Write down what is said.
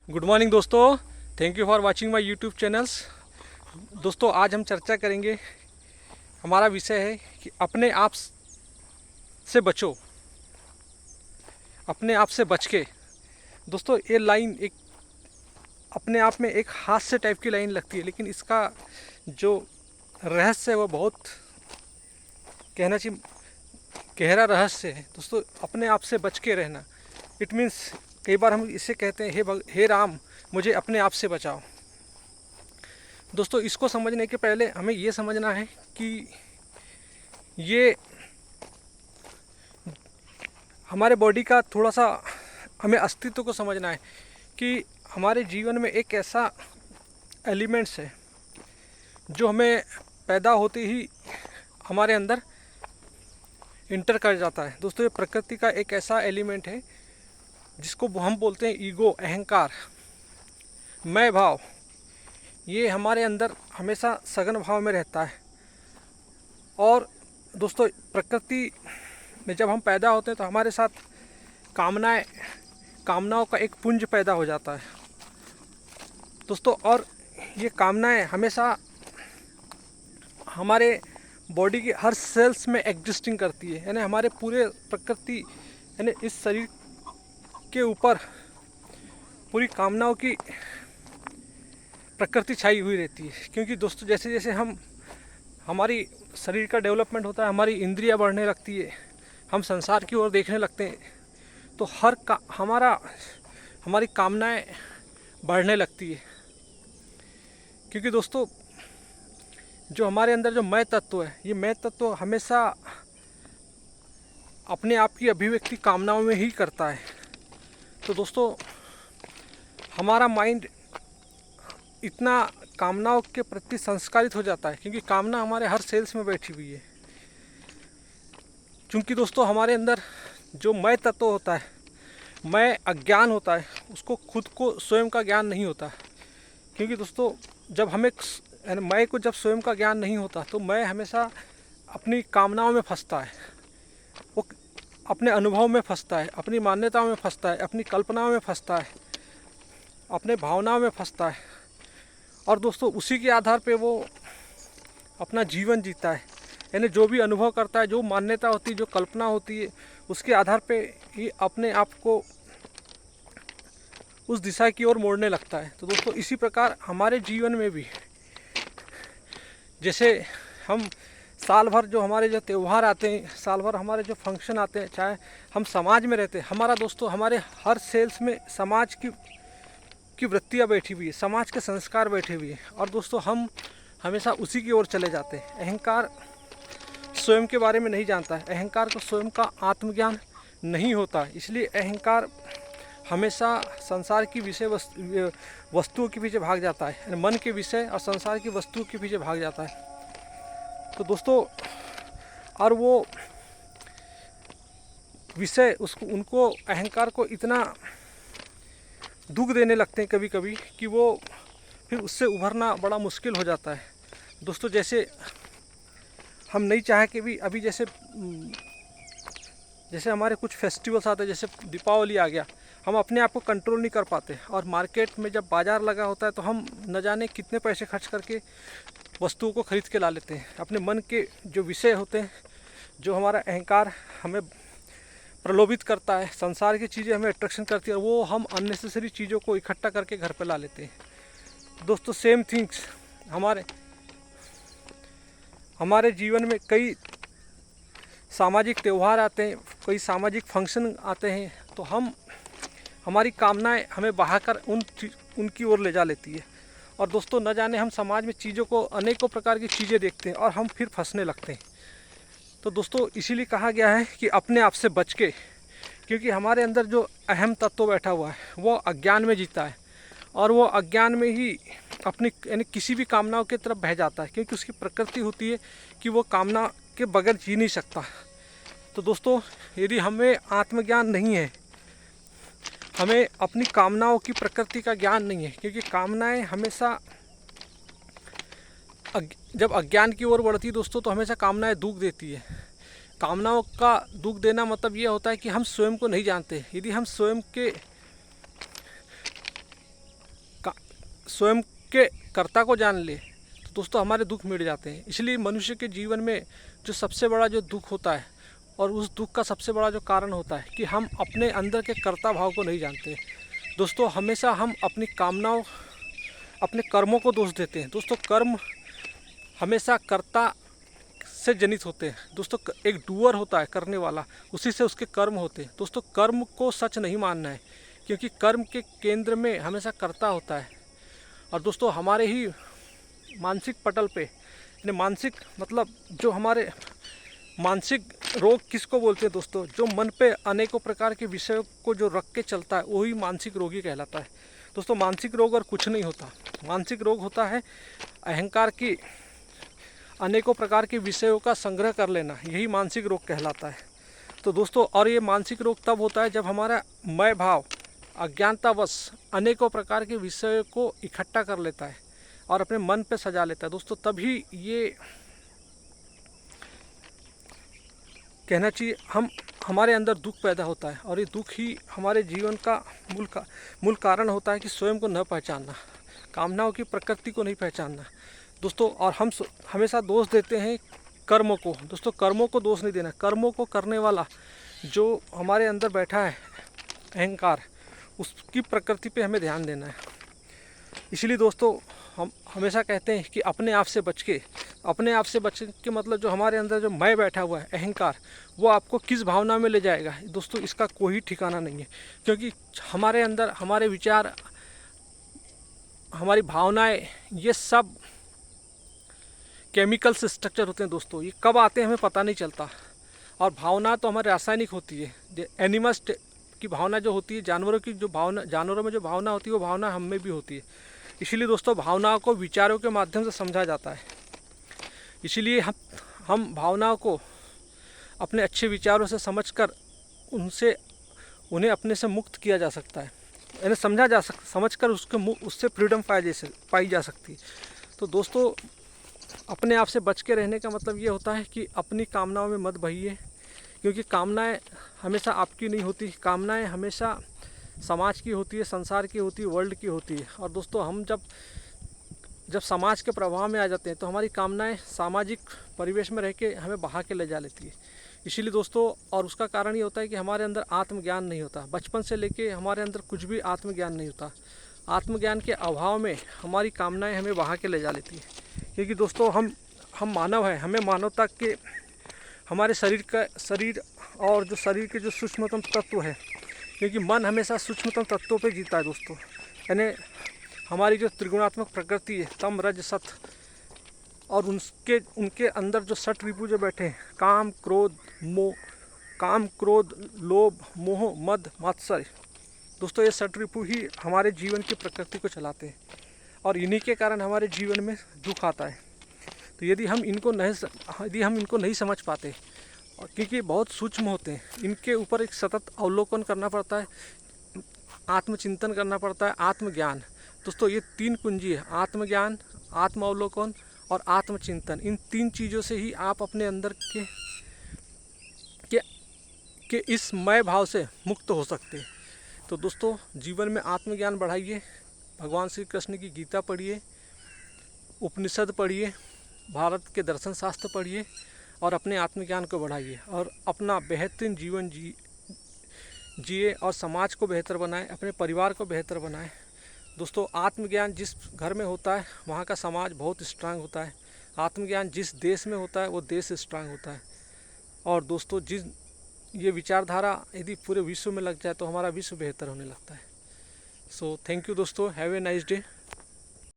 Good morning दोस्तों, thank you for watching my YouTube channels. दोस्तों आज हम चर्चा करेंगे, हमारा विषय है कि अपने आप से बचो, अपने आप से बच के। दोस्तों ये लाइन एक अपने आप में एक हास्य टाइप की लाइन लगती है, लेकिन इसका जो रहस्य है वो बहुत कहना चाहिए गहरा रहस्य है। दोस्तों अपने आप से बच के रहना, इट मीन्स कई बार हम इसे कहते हैं हे राम मुझे अपने आप से बचाओ। दोस्तों इसको समझने के पहले हमें ये समझना है कि ये हमारे बॉडी का थोड़ा सा हमें अस्तित्व को समझना है कि हमारे जीवन में एक ऐसा एलिमेंट्स है जो हमें पैदा होते ही हमारे अंदर इंटर कर जाता है। दोस्तों ये प्रकृति का एक ऐसा एलिमेंट है जिसको हम बोलते हैं ईगो, अहंकार, मैं भाव। ये हमारे अंदर हमेशा सघन भाव में रहता है। और दोस्तों प्रकृति में जब हम पैदा होते हैं तो हमारे साथ कामनाओं का एक पुंज पैदा हो जाता है दोस्तों। और ये कामनाएं हमेशा हमारे बॉडी के हर सेल्स में एग्जिस्टिंग करती है, यानी हमारे पूरे प्रकृति यानी इस शरीर के ऊपर पूरी कामनाओं की प्रकृति छाई हुई रहती है। क्योंकि दोस्तों जैसे जैसे हमारी शरीर का डेवलपमेंट होता है, हमारी इंद्रियां बढ़ने लगती है, हम संसार की ओर देखने लगते हैं, तो हमारी कामनाएं बढ़ने लगती है। क्योंकि दोस्तों जो हमारे अंदर जो मैं तत्व है, ये मैं तत्व हमेशा अपने आप की अभिव्यक्ति कामनाओं में ही करता है। तो दोस्तों हमारा माइंड इतना कामनाओं के प्रति संस्कारित हो जाता है क्योंकि कामना हमारे हर सेल्स में बैठी हुई है। क्योंकि दोस्तों हमारे अंदर जो मैं तत्व होता है, मैं अज्ञान होता है, उसको खुद को स्वयं का ज्ञान नहीं होता। क्योंकि दोस्तों जब मैं को जब स्वयं का ज्ञान नहीं होता तो मैं हमेशा अपनी कामनाओं में फंसता है, वो अपने अनुभव में फंसता है, अपनी मान्यताओं में फंसता है, अपनी कल्पनाओं में फंसता है, अपने भावनाओं में फंसता है। और दोस्तों उसी के आधार पे वो अपना जीवन जीता है, यानी जो भी अनुभव करता है, जो मान्यता होती है, जो कल्पना होती है, उसके आधार पे ही अपने आप को उस दिशा की ओर मोड़ने लगता है। तो दोस्तों इसी प्रकार हमारे जीवन में भी जैसे हम साल भर जो हमारे जो त्यौहार आते हैं, साल भर हमारे जो फंक्शन आते हैं, चाहे हम समाज में रहते हैं, हमारा दोस्तों हमारे हर सेल्स में समाज की वृत्तियाँ बैठी हुई है, समाज के संस्कार बैठे हुए हैं। और दोस्तों हम हमेशा उसी की ओर चले जाते हैं। अहंकार स्वयं के बारे में नहीं जानता है, अहंकार को स्वयं का आत्मज्ञान नहीं होता, इसलिए अहंकार हमेशा संसार की वस्तुओं के पीछे भाग जाता है, मन के विषय और संसार की वस्तुओं के पीछे भाग जाता है। तो दोस्तों और वो विषय उनको अहंकार को इतना दुख देने लगते हैं कभी कभी कि वो फिर उससे उभरना बड़ा मुश्किल हो जाता है। दोस्तों जैसे हम नहीं चाहे कि भी अभी जैसे हमारे कुछ फेस्टिवल्स आते हैं, जैसे दीपावली आ गया, हम अपने आप को कंट्रोल नहीं कर पाते और मार्केट में जब बाज़ार लगा होता है तो हम न जाने कितने पैसे खर्च करके वस्तुओं को ख़रीद के ला लेते हैं। अपने मन के जो विषय होते हैं, जो हमारा अहंकार हमें प्रलोभित करता है, संसार की चीज़ें हमें अट्रैक्शन करती है, और वो हम अननेसेसरी चीज़ों को इकट्ठा करके घर पर ला लेते हैं। दोस्तों सेम थिंग्स हमारे जीवन में कई सामाजिक त्यौहार आते हैं, कई सामाजिक फंक्शन आते हैं, तो हमारी कामनाएं हमें बहाकर उनकी ओर ले जा लेती है। और दोस्तों न जाने हम समाज में चीज़ों को, अनेकों प्रकार की चीज़ें देखते हैं और हम फिर फंसने लगते हैं। तो दोस्तों इसीलिए कहा गया है कि अपने आप से बच के, क्योंकि हमारे अंदर जो अहम तत्व बैठा हुआ है वो अज्ञान में जीता है और वो अज्ञान में ही अपनी यानी किसी भी कामनाओं की तरफ बह जाता है, क्योंकि उसकी प्रकृति होती है कि वो कामना के बगैर जी नहीं सकता। तो दोस्तों यदि हमें आत्मज्ञान नहीं है, हमें अपनी कामनाओं की प्रकृति का ज्ञान नहीं है, क्योंकि कामनाएं हमेशा जब अज्ञान की ओर बढ़ती है दोस्तों तो हमेशा कामनाएं दुख देती है। कामनाओं का दुख देना मतलब ये होता है कि हम स्वयं को नहीं जानते। यदि हम स्वयं के स्वयं के कर्ता को जान ले तो दोस्तों हमारे दुख मिट जाते हैं। इसलिए मनुष्य के जीवन में जो सबसे बड़ा जो दुख होता है और उस दुख का सबसे बड़ा जो कारण होता है कि हम अपने अंदर के कर्ता भाव को नहीं जानते। दोस्तों हमेशा हम अपनी कामनाओं, अपने कर्मों को दोष देते हैं। दोस्तों कर्म हमेशा कर्ता से जनित होते हैं। दोस्तों एक डूअर होता है करने वाला, उसी से उसके कर्म होते हैं। दोस्तों कर्म को सच नहीं मानना है, क्योंकि कर्म के केंद्र में हमेशा कर्ता होता है। और दोस्तों हमारे ही मानसिक पटल पे, यानी मानसिक मतलब जो हमारे मानसिक रोग किसको बोलते हैं दोस्तों, जो मन पे अनेकों प्रकार के विषयों को जो रख के चलता है वही मानसिक रोगी कहलाता है। दोस्तों मानसिक रोग और कुछ नहीं होता। मानसिक रोग होता है अहंकार की अनेकों प्रकार के विषयों का संग्रह कर लेना, यही मानसिक रोग कहलाता है। तो दोस्तों और ये मानसिक रोग तब होता है जब हमारा मैं भाव अज्ञानतावश अनेकों प्रकार के विषयों को इकट्ठा कर लेता है और अपने मन पे सजा लेता है। दोस्तों तभी ये कहना चाहिए हमारे अंदर दुख पैदा होता है, और ये दुख ही हमारे जीवन का मूल कारण होता है कि स्वयं को न पहचानना, कामनाओं की प्रकृति को नहीं पहचानना। दोस्तों और हम हमेशा दोष देते हैं कर्मों को। दोस्तों कर्मों को दोष नहीं देना, कर्मों को करने वाला जो हमारे अंदर बैठा है अहंकार, उसकी प्रकृति पे हमें ध्यान देना है। इसलिए दोस्तों हम हमेशा कहते हैं कि अपने आप से बच के मतलब जो हमारे अंदर जो मैं बैठा हुआ है अहंकार, वो आपको किस भावना में ले जाएगा दोस्तों इसका कोई ठिकाना नहीं है। क्योंकि हमारे अंदर हमारे विचार, हमारी भावनाएं, ये सब केमिकल्स स्ट्रक्चर होते हैं दोस्तों। ये कब आते हैं हमें पता नहीं चलता। और भावना तो हमारी रासायनिक होती है। एनिमल्स की भावना जो होती है, जानवरों की जो भावना, जानवरों में जो भावना होती है वो भावना हम में भी होती है। इसीलिए दोस्तों भावनाओं को विचारों के माध्यम से समझा जाता है। इसीलिए हम भावनाओं को अपने अच्छे विचारों से समझकर उन्हें अपने से मुक्त किया जा सकता है, यानी समझकर उससे फ्रीडम पाई जा सकती है। तो दोस्तों अपने आप से बच के रहने का मतलब ये होता है कि अपनी कामनाओं में मत बहिए, क्योंकि कामनाएं हमेशा आपकी नहीं होती। कामनाएं हमेशा समाज की होती है, संसार की होती है, वर्ल्ड की होती है। और दोस्तों हम जब समाज के प्रभाव में आ जाते हैं तो हमारी कामनाएं सामाजिक परिवेश में रह के हमें बहा के ले जा लेती है। इसीलिए दोस्तों और उसका कारण ये होता है कि हमारे अंदर आत्मज्ञान नहीं होता। बचपन से लेके हमारे अंदर कुछ भी आत्मज्ञान नहीं होता। आत्मज्ञान के अभाव में हमारी कामनाएं हमें बहा के ले जा लेती है। क्योंकि दोस्तों हम मानव हैं, हमें मानवता के हमारे शरीर और जो शरीर के जो सूक्ष्मतम तत्व है, क्योंकि मन हमेशा सूक्ष्मतम तत्वों पे जीता है दोस्तों। यानी हमारी जो त्रिगुणात्मक प्रकृति है, तम रज सत, और उनके अंदर जो सठ रिपु जो बैठे हैं, काम क्रोध लोभ मोह मद मात्सर्य, दोस्तों ये सठ रिपु ही हमारे जीवन की प्रकृति को चलाते हैं। और इन्हीं के कारण हमारे जीवन में दुख आता है। तो यदि हम इनको नहीं समझ पाते, और क्योंकि बहुत सूक्ष्म होते हैं, इनके ऊपर एक सतत अवलोकन करना पड़ता है, आत्मचिंतन करना पड़ता है, आत्मज्ञान। दोस्तों ये तीन कुंजी है, आत्मज्ञान, आत्म अवलोकन और आत्मचिंतन। इन तीन चीज़ों से ही आप अपने अंदर के इस मय भाव से मुक्त हो सकते हैं। तो दोस्तों जीवन में आत्मज्ञान बढ़ाइए, भगवान श्री कृष्ण की गीता पढ़िए, उपनिषद पढ़िए, भारत के दर्शन शास्त्र पढ़िए और अपने आत्मज्ञान को बढ़ाइए और अपना बेहतरीन जीवन जिए और समाज को बेहतर बनाएं, अपने परिवार को बेहतर बनाएं। दोस्तों आत्मज्ञान जिस घर में होता है वहाँ का समाज बहुत स्ट्रांग होता है। आत्मज्ञान जिस देश में होता है वो देश स्ट्रांग होता है। और दोस्तों ये विचारधारा यदि पूरे विश्व में लग जाए तो हमारा विश्व बेहतर होने लगता है। सो थैंक यू दोस्तों, हैव ए नाइस डे।